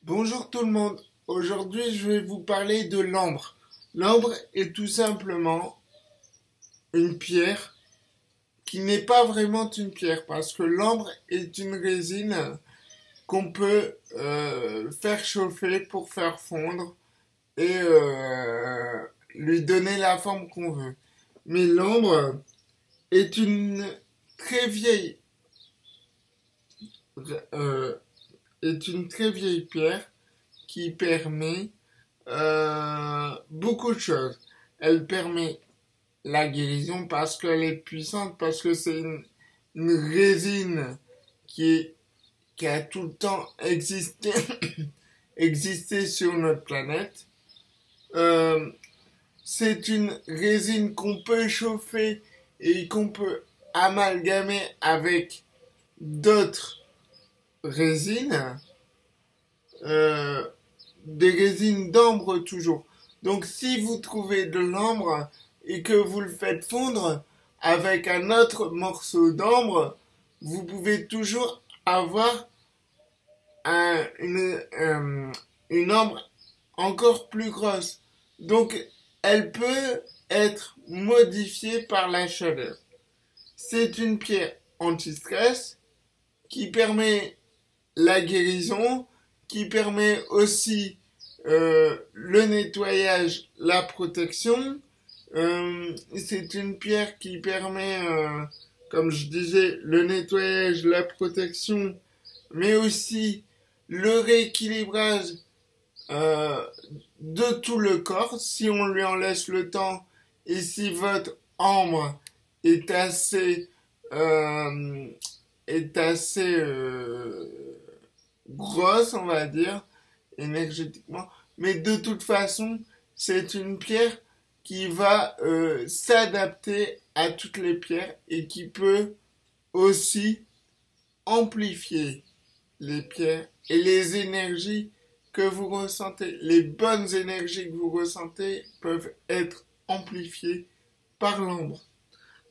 Bonjour tout le monde, aujourd'hui je vais vous parler de l'ambre. L'ambre est tout simplement une pierre qui n'est pas vraiment une pierre parce que l'ambre est une résine qu'on peut faire chauffer pour faire fondre et lui donner la forme qu'on veut. Mais l'ambre est une très vieille euh, est une très vieille pierre qui permet beaucoup de choses. Elle permet la guérison parce qu'elle est puissante, parce que c'est une résine qui a tout le temps existé, existé sur notre planète. Euh, c'est une résine qu'on peut chauffer et qu'on peut amalgamer avec d'autres résines, euh, des résines d'ambre toujours. Donc si vous trouvez de l'ambre et que vous le faites fondre avec un autre morceau d'ambre, vous pouvez toujours avoir une ambre encore plus grosse. Donc elle peut être modifiée par la chaleur. C'est une pierre anti-stress qui permet la guérison, qui permet aussi le nettoyage, la protection. C'est une pierre qui permet, comme je disais, le nettoyage, la protection, mais aussi le rééquilibrage euh, de tout le corps, si on lui en laisse le temps et si votre ambre est assez euh, est assez grosse, on va dire, énergétiquement. Mais de toute façon, c'est une pierre qui va s'adapter à toutes les pierres et qui peut aussi amplifier les pierres et les énergies que vous ressentez. Les bonnes énergies que vous ressentez peuvent être amplifiées par l'ambre.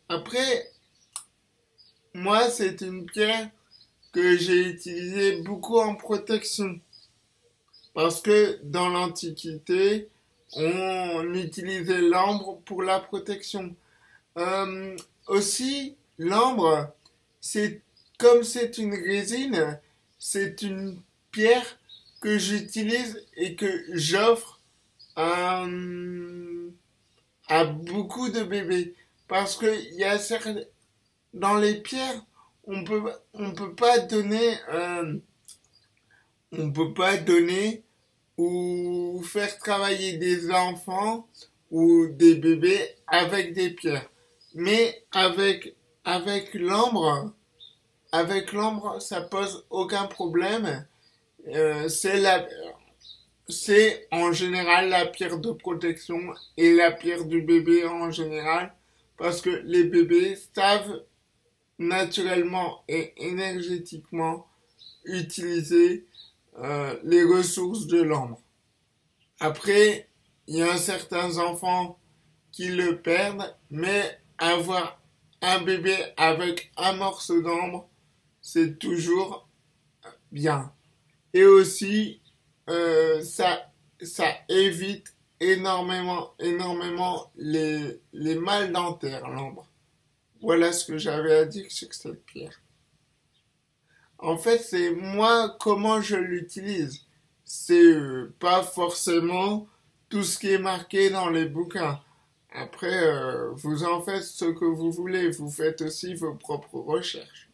Après, moi, c'est une pierre que j'ai utilisée beaucoup en protection. Parce que dans l'Antiquité, on utilisait l'ambre pour la protection. Aussi, l'ambre, c'est comme c'est une résine, c'est une pierre que j'utilise et que j'offre à beaucoup de bébés. Parce que il y a certains, dans les pierres, on peut pas donner, on peut pas donner ou faire travailler des enfants ou des bébés avec des pierres. Mais avec l'ambre, ça pose aucun problème. Euh, c'est la, c'est en général la pierre de protection et la pierre du bébé en général, parce que les bébés savent naturellement et énergétiquement utiliser les ressources de l'ambre. Après, il y a certains enfants qui le perdent, mais avoir un bébé avec un morceau d'ambre, c'est toujours bien. Et aussi, ça évite énormément les mal dentaires, l'ambre. Voilà ce que j'avais à dire sur cette pierre. En fait, c'est moi comment je l'utilise. C'est pas forcément tout ce qui est marqué dans les bouquins. Après, vous en faites ce que vous voulez. Vous faites aussi vos propres recherches.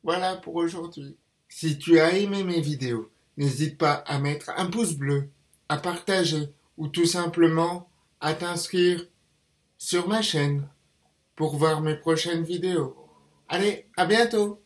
Voilà pour aujourd'hui. Si tu as aimé mes vidéos, n'hésite pas à mettre un pouce bleu, à partager ou tout simplement à t'inscrire sur ma chaîne pour voir mes prochaines vidéos. Allez, à bientôt!